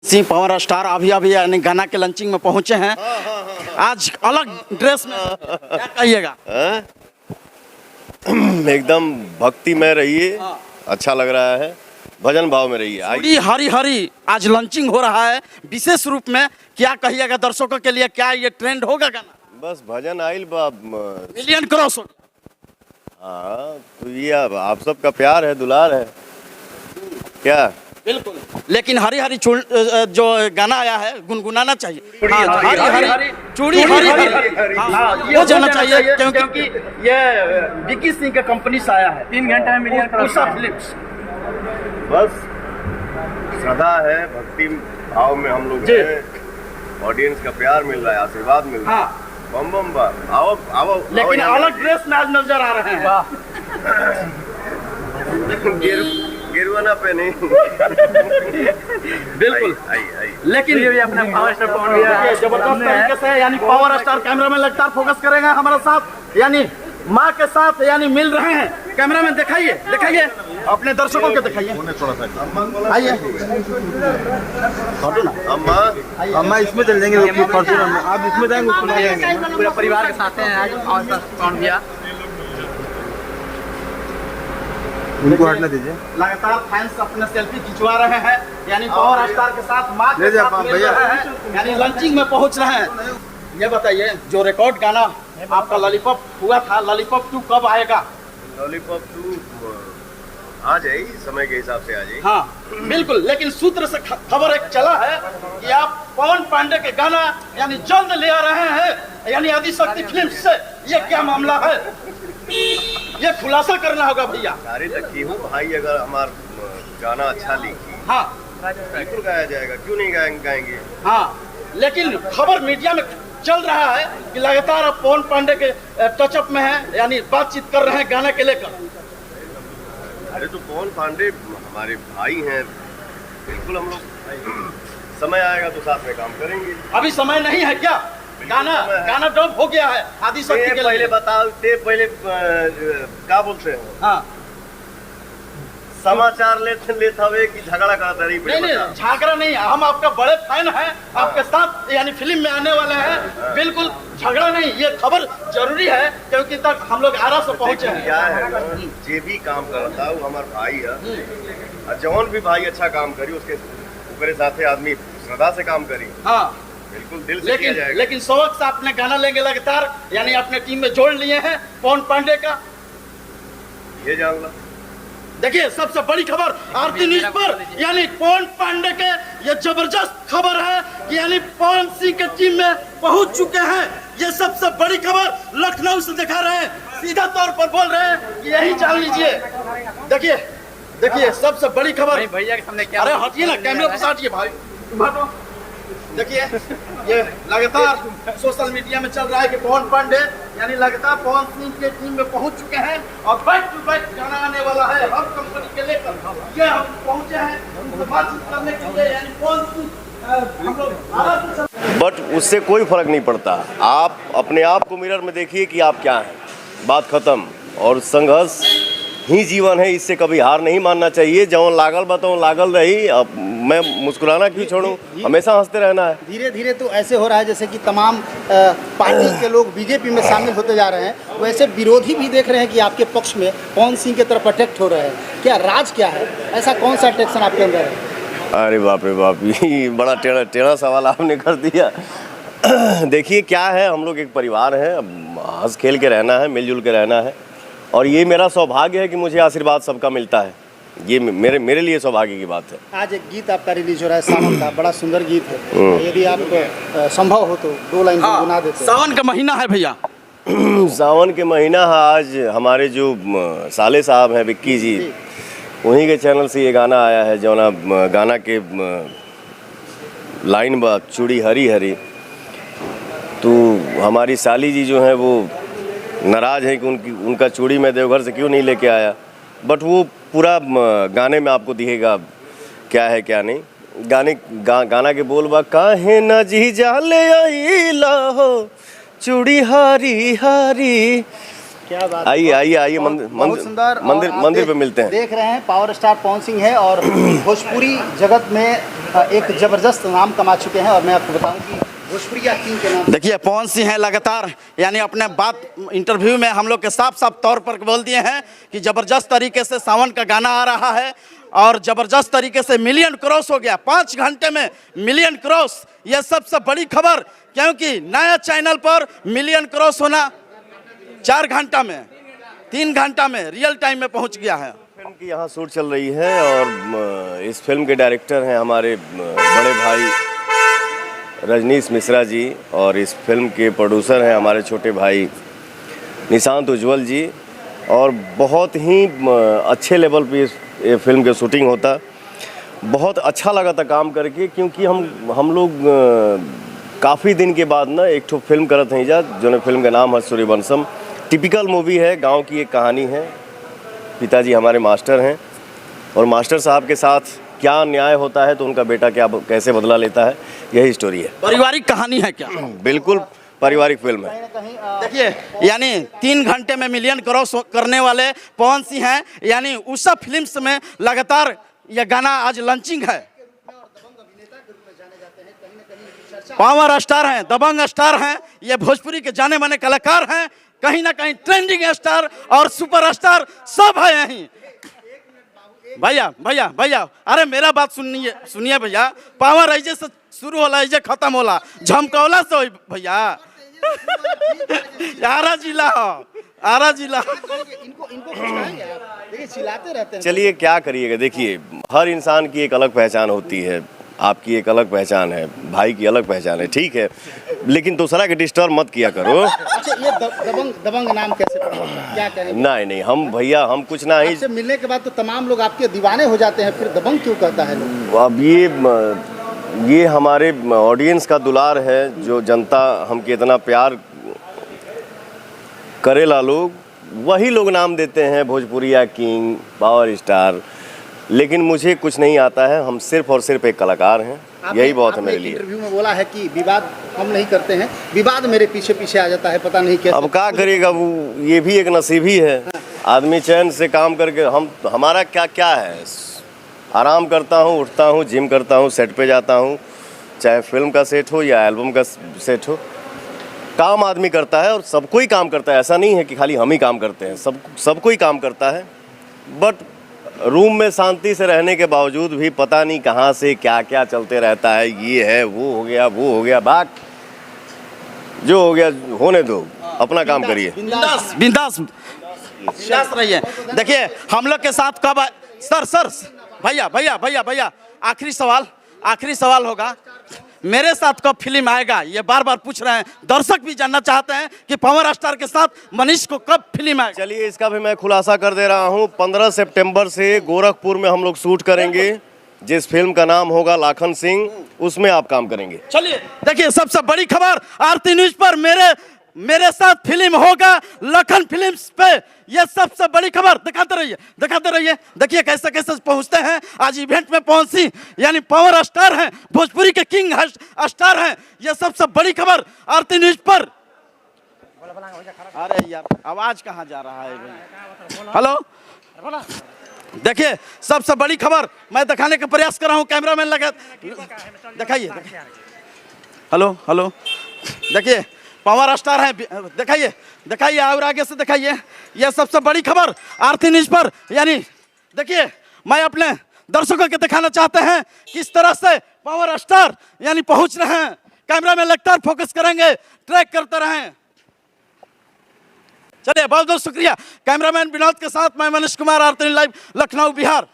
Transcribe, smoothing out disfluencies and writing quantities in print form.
Singh power star अभी अभी यानी गाना के लंचिंग में पहुंचे हैं। आज अलग ड्रेस में क्या कहिएगा? एकदम भक्ति में रहिए, अच्छा लग रहा है, भजन भाव में रहिए। चूड़ी हरी हरी आज लंचिंग हो रहा है विशेष रूप में, क्या कहिएगा दर्शकों के लिए? क्या ये ट्रेंड होगा गाना? बस भजन आइल मिलियन क्रॉस हो। हाँ, तो ये आप सबका प्यार है, दुलार है क्या? बिल्कुल, लेकिन हरी हरी जो गाना आया है गुनगुनाना चाहिए। हाँ, हरी हरी चूड़ी हरी हरी वो जाना चाहिए क्योंकि ये विकी सिंह के कंपनी से आया है। 3 घंटे में मिलियन क्रॉस फिल्म्स। बस श्रद्धा है, भक्ति भाव में हम लोग हैं, ऑडियंस का प्यार मिल रहा है, आशीर्वाद मिल रहा है। बम बम बम आओ आओ। लेकिन अलग ड्रेस में आज नजर आ रहे हैं। गिरवाना पे नहीं। बिल्कुल लेकिन ये भी अपना पावर स्टार जबरदस्त तरीके से यानी पावर स्टार कैमरामैन लगातार फोकस करेगा हमारे साथ, यानी माँ के साथ यानी मिल रहे हैं। कैमरामैन दिखाइए दिखाइए अपने दर्शकों के दिखाइए। आइए अम्मा इसमें चल जाएंगे, आप इसमें जाएंगे, पूरा परिवार के साथ हैं आज पावर स्टार भैया। उनको हटने दीजिए। लगातार फैंस अपने सेल्फी खिंचवा रहे हैं, यानी पावर स्टार के साथ माँ के साथ मिल रहे हैं, यानी लंचिंग में पहुंच रहे हैं। ये बताइए जो रिकॉर्ड गाना आपका लॉलीपॉप हुआ था, लॉलीपॉप 2 कब आएगा? लॉलीपॉप 2 आ जाए, समय के हिसाब से आ जाए। हाँ बिल्कुल, लेकिन सूत्र से खबर एक चला है कि आप पवन पांडे के गाना यानी जल्द ले आ रहे हैं, यानी आदिशक्ति फिल्म से। ये क्या मामला है, ये खुलासा करना होगा भैया। अरे रखी हूँ भाई, अगर हमारा गाना अच्छा लिखी हाँ बिल्कुल गाया जाएगा, क्यों नहीं गाएंगे। हाँ, लेकिन खबर मीडिया में चल रहा है कि लगातार आप पवन पांडे के टचअप में हैं, यानी बातचीत कर रहे हैं गाने के लेकर। अरे तो पवन पांडे हमारे भाई हैं, बिल्कुल हम लोग समय आएगा तो साथ में काम करेंगे। अभी समय नहीं है क्या? गाना डब हो गया है आदिशक्ति के पहले बताते, पहले क्या बोलते हैं? हाँ, समाचार लेते हुए कि झगड़ा करता रही? नहीं झगड़ा नहीं, हम आपका बड़े फैन हैं, आपके साथ यानी फिल्म में आने वाले हैं। बिल्कुल झगड़ा नहीं, ये खबर जरूरी है क्योंकि तक हम लोग आरा से पहुंचे हैं। क्या है ना, जे भी काम करता है वो हमारा भाई है, जौन भी भाई अच्छा काम करी उसके ऊपर साथ आदमी श्रद्धा से काम करी। हाँ बिल्कुल दिल से किया जाएगा। लेकिन शौक से आपने गाना लेंगे लगातार, यानी अपने टीम में जोड़ लिए हैं पवन पांडे का। ये जान लो, देखिए सबसे बड़ी खबर आरती न्यूज पर, यानी पवन पांडे के ये जबरदस्त खबर है कि यानी पवन सिंह के टीम में पहुंच चुके हैं। ये सबसे बड़ी खबर लखनऊ से दिखा रहे हैं, सीधा तौर पर बोल रहे हैं कि यही जान लीजिए। देखिए देखिए सबसे बड़ी खबर भैया के सामने क्या। अरे हटिए ना, कैमरे पर हटिए भाई। देखिए ये लगातार सोशल मीडिया में चल रहा है कि पवन पांडे यानी लगातार पवन सिंह के टीम में पहुंच चुके हैं और बैक टू बैक गाना आने वाला है हर कंपनी के लेकर। ये हम पहुंचे हैं उनसे बातचीत करने के लिए, यानी पवन सिंह हम लोग। बट उससे कोई फर्क नहीं पड़ता, आप अपने आप को मिरर में देखिए कि आप क्या हैं, बात खत्म। और संघर्ष ही जीवन है, इससे कभी हार नहीं मानना चाहिए। जौन लागल बताऊँ लागल रही, अब मैं मुस्कुराना क्यों छोड़ूं, हमेशा हंसते रहना है। धीरे धीरे तो ऐसे हो रहा है जैसे कि तमाम पार्टी के लोग बीजेपी में शामिल होते जा रहे हैं, वैसे विरोधी भी देख रहे हैं कि आपके पक्ष में पवन सिंह की तरफ अटैक हो रहे हैं। क्या राज क्या है, ऐसा कौन सा अट्रैक्शन आपके अंदर है? अरे बाप रे बाप, ये बड़ा टेढ़ा सवाल आपने कर दिया। देखिए क्या है, हम लोग एक परिवार है, हंस खेल के रहना है, मिलजुल के रहना है, और ये मेरा सौभाग्य है कि मुझे आशीर्वाद सबका मिलता है। ये मेरे लिए सौभाग्य की बात है। आज एक गीत आपका रिलीज हो रहा है सावन का, बड़ा सुंदर गीत है, यदि आप संभव हो तो 2 लाइन गुनगुना देते। सावन का महीना है भैया। सावन के महीना है, आज हमारे जो साले साहब हैं विक्की जी, उन्हीं के चैनल से ये गाना आया है। जो ना गाना के लाइन बा चूड़ी हरी हरी, तो हमारी साली जी जो है वो नाराज़ है कि उनका चूड़ी मैं देवघर से क्यों नहीं लेके आया। बट वो पूरा गाने में आपको दिखेगा क्या है क्या नहीं। गाना के बोल बा काहे न जी जाले आईला हो चूड़ी हरी हरी। क्या बात, आइए आइए आइए, मंदिर पे मिलते हैं। देख रहे हैं पावर स्टार पवन सिंह है और भोजपुरी जगत में एक ज़बरदस्त नाम कमा चुके हैं और मैं आपको बताऊं कि भोजपुरिया किंग के नाम। देखिए पवन सिंह हैं लगातार, यानी अपने बात इंटरव्यू में हम लोग के साफ साफ तौर पर बोल दिए हैं कि ज़बरदस्त तरीके से सावन का गाना आ रहा है और ज़बरदस्त तरीके से मिलियन क्रॉस हो गया, 5 घंटे में मिलियन क्रॉस। यह सबसे बड़ी खबर, क्योंकि नया चैनल पर मिलियन क्रॉस होना 4 घंटा में, 3 घंटा में रियल टाइम में पहुंच गया है। फिल्म की यहाँ शूट चल रही है और इस फिल्म के डायरेक्टर हैं हमारे बड़े भाई रजनीश मिश्रा जी और इस फिल्म के प्रोड्यूसर हैं हमारे छोटे भाई निशांत उज्ज्वल जी। और बहुत ही अच्छे लेवल पे ये फिल्म के शूटिंग होता, बहुत अच्छा लगा था काम करके, क्योंकि हम लोग काफ़ी दिन के बाद ना एक ठो फिल्म करत हैं जा, जो फिल्म का नाम है सूर्यवंशम। टिपिकल मूवी है, गांव की एक कहानी है। पिताजी हमारे मास्टर हैं और मास्टर साहब के साथ क्या न्याय होता है तो उनका बेटा कैसे बदला लेता है, यही स्टोरी है। पारिवारिक कहानी है क्या? बिल्कुल पारिवारिक फिल्म है। देखिए यानी 3 घंटे में मिलियन क्रॉस करने वाले पवन सिंह हैं, यानी उषा फिल्म्स में लगातार यह गाना आज लॉन्चिंग है। पावर स्टार हैं, दबंग स्टार हैं, ये भोजपुरी के जाने माने कलाकार हैं, कहीं ना कहीं ट्रेंडिंग स्टार और सुपर स्टार सब है यहीं। भैया भैया भैया अरे मेरा बात सुनिए भैया, पावर ऐसे से शुरू होला ऐसे खत्म होला, झमकौला से होई भैया। आरा जिला हो, आरा जिला। इनको देखिए चिल्लाते रहते हैं। चलिए क्या करिएगा, देखिए हर इंसान की एक अलग पहचान होती है, आपकी एक अलग पहचान है, भाई की अलग पहचान है, ठीक है, लेकिन दूसरा के डिस्टर्ब मत किया करो। अच्छा ये दबंग नाम कैसे पड़ा, क्या कहेंगे? नहीं हम भैया हम कुछ ना ही, आपसे मिलने के बाद तो तमाम लोग आपके दीवाने हो जाते हैं, फिर दबंग क्यों कहता है लोग? अब ये हमारे ऑडियंस का दुलार है, जो जनता हमके इतना प्यार करेला, लोग वही लोग नाम देते हैं भोजपुरिया किंग, पावर स्टार, लेकिन मुझे कुछ नहीं आता है। हम सिर्फ और सिर्फ एक कलाकार हैं, यही बहुत है मेरे लिए। इंटरव्यू में बोला है कि विवाद हम नहीं करते हैं, विवाद मेरे पीछे पीछे आ जाता है, पता नहीं कैसे। अब क्या करेगा, वो ये भी एक नसीब ही है। आदमी चैन से काम करके, हमारा क्या है, आराम करता हूँ, उठता हूँ, जिम करता हूँ, सेट पे जाता हूँ, चाहे फिल्म का सेट हो या एल्बम का सेट हो, काम आदमी करता है और सब कोई काम करता है। ऐसा नहीं है कि खाली हम ही काम करते हैं, सब कोई काम करता है। बट रूम में शांति से रहने के बावजूद भी पता नहीं कहाँ से क्या क्या चलते रहता है, ये है, वो हो गया, बात जो हो गया होने दो, अपना काम करिए, बिंदास रहिए। देखिए हम लोग के साथ कब सर भैया आखिरी सवाल होगा, मेरे साथ कब फिल्म आएगा, ये बार बार पूछ रहे हैं दर्शक, भी जानना चाहते हैं कि पावर स्टार के साथ मनीष को कब फिल्म आएगा। चलिए इसका भी मैं खुलासा कर दे रहा हूँ, 15 सितंबर से गोरखपुर में हम लोग शूट करेंगे, जिस फिल्म का नाम होगा लाखन सिंह, उसमें आप काम करेंगे। चलिए देखिए सबसे बड़ी खबर आरती न्यूज पर, मेरे साथ फिल्म होगा लखन फिल्म्स पे, ये सबसे बड़ी खबर। दिखाते रहिए। देखिए कैसे कैसे पहुंचते हैं आज इवेंट में पवन सिंह, यानी पावर स्टार हैं, भोजपुरी के किंग स्टार हैं, ये सबसे बड़ी खबर आरती न्यूज पर। अरे यार आवाज कहाँ जा रहा है भाई? हेलो, देखिए सबसे बड़ी खबर मैं दिखाने का प्रयास कर रहा हूँ, कैमरामैन लगा, दिखाइए। हेलो, देखिए पावर स्टार है, दिखाइए और आगे से दिखाइए। यह सबसे बड़ी खबर आरती न्यूज पर, यानी देखिए मैं अपने दर्शकों को दिखाना चाहते हैं किस तरह से पावर स्टार यानी पहुंच रहे हैं। कैमरा में लगातार फोकस करेंगे, ट्रैक करते रहें। चलिए बहुत बहुत शुक्रिया कैमरामैन विनोद के साथ मैं मनीष कुमार, आरती लाइव, लखनऊ, बिहार।